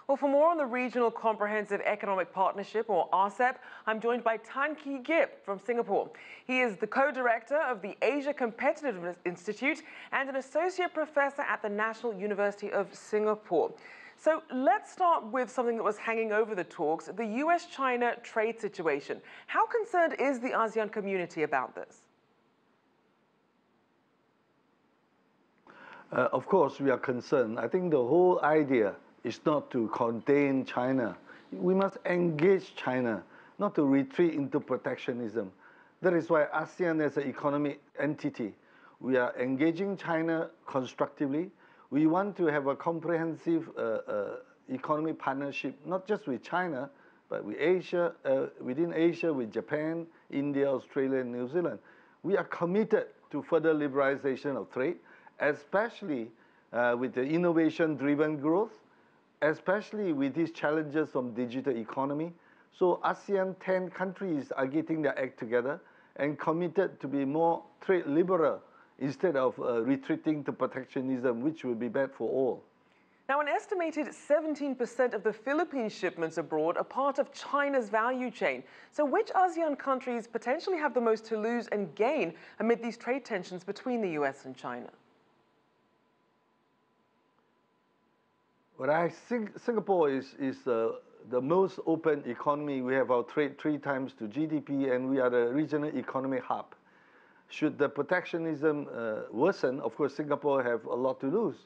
Well, for more on the Regional Comprehensive Economic Partnership, or RCEP, I'm joined by Khee Giap from Singapore. He is the co-director of the Asia Competitiveness Institute and an associate professor at the National University of Singapore. So let's start with something that was hanging over the talks, the US-China trade situation. How concerned is the ASEAN community about this? Of course, we are concerned. I think the whole idea is not to contain China. We must engage China, not to retreat into protectionism. That is why ASEAN as an economic entity, we are engaging China constructively. We want to have a comprehensive economic partnership, not just with China, but with Asia, within Asia, with Japan, India, Australia, and New Zealand. We are committed to further liberalization of trade, especially with the innovation-driven growth, especially with these challenges from digital economy. So ASEAN 10 countries are getting their act together and committed to be more trade liberal instead of retreating to protectionism, which will be bad for all. Now, an estimated 17% of the Philippines shipments abroad are part of China's value chain. So which ASEAN countries potentially have the most to lose and gain amid these trade tensions between the US and China? Well, I think Singapore is the most open economy. We have our trade 3 times to GDP, and we are the regional economic hub. Should the protectionism worsen, of course, Singapore have a lot to lose.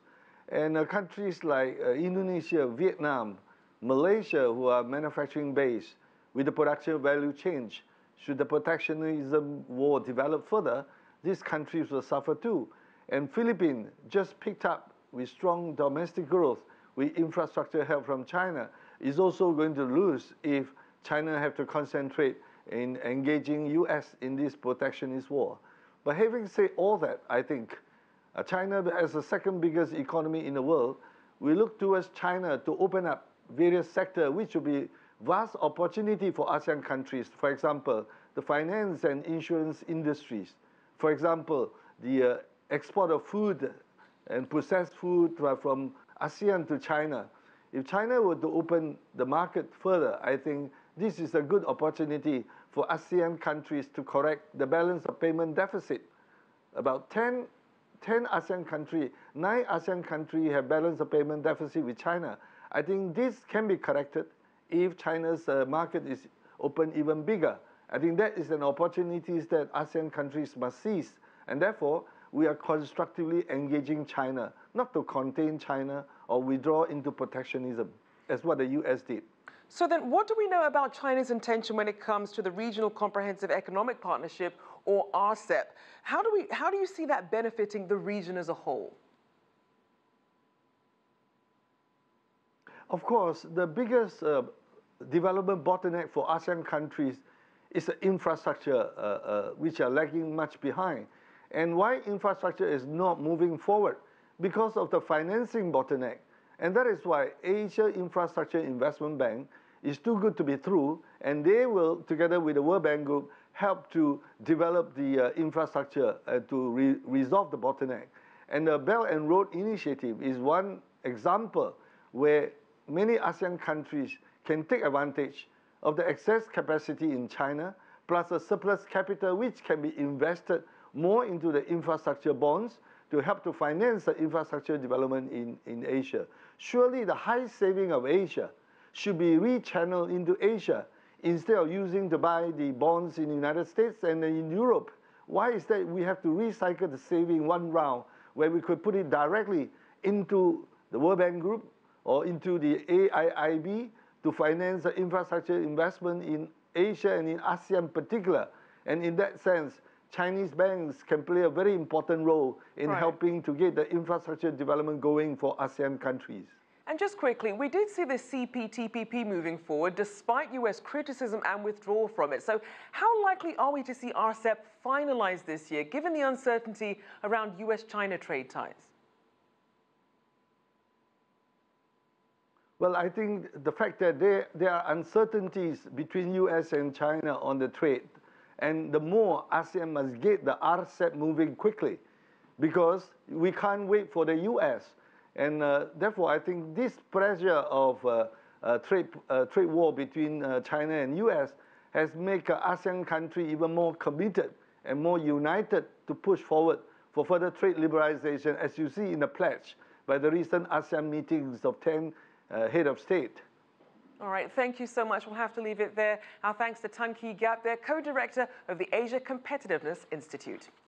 And countries like Indonesia, Vietnam, Malaysia, who are manufacturing based, with the production value change, should the protectionism war develop further, these countries will suffer too. And Philippines just picked up with strong domestic growth, with infrastructure help from China, is also going to lose if China have to concentrate in engaging US in this protectionist war. But having said all that, I think China, as the second biggest economy in the world, we look towards China to open up various sectors, which will be vast opportunity for ASEAN countries. For example, the finance and insurance industries. For example, the export of food and processed food from ASEAN to China. If China were to open the market further, I think this is a good opportunity for ASEAN countries to correct the balance of payment deficit. About 10 ASEAN countries, 9 ASEAN countries have balance of payment deficit with China. I think this can be corrected if China's market is open even bigger. I think that is an opportunity that ASEAN countries must seize. And therefore, we are constructively engaging China, not to contain China or withdraw into protectionism, as what the US did. So then what do we know about China's intention when it comes to the Regional Comprehensive Economic Partnership, or RCEP? How do you see that benefiting the region as a whole? Of course, the biggest development bottleneck for ASEAN countries is the infrastructure, which are lagging much behind. And why infrastructure is not moving forward? Because of the financing bottleneck. And that is why Asia Infrastructure Investment Bank is too good to be true, and they will, together with the World Bank Group, help to develop the infrastructure to resolve the bottleneck. And the Belt and Road Initiative is one example where many ASEAN countries can take advantage of the excess capacity in China, plus a surplus capital which can be invested more into the infrastructure bonds to help to finance the infrastructure development in Asia. Surely the high saving of Asia should be rechanneled into Asia instead of using to buy the bonds in the United States and in Europe. Why is that we have to recycle the saving one round where we could put it directly into the World Bank Group or into the AIIB to finance the infrastructure investment in Asia and in ASEAN in particular? And in that sense, Chinese banks can play a very important role in helping to get the infrastructure development going for ASEAN countries. And just quickly, we did see the CPTPP moving forward despite US criticism and withdrawal from it. So how likely are we to see RCEP finalized this year, given the uncertainty around US-China trade ties? Well, I think the fact that there are uncertainties between US and China on the trade, and the more ASEAN must get the RCEP moving quickly, because we can't wait for the US. And therefore, I think this pressure of trade war between China and US has made ASEAN country even more committed and more united to push forward for further trade liberalization, as you see in the pledge by the recent ASEAN meetings of 10 head of state. All right, thank you so much. We'll have to leave it there. Our thanks to Khee Giap, their co-director of the Asia Competitiveness Institute.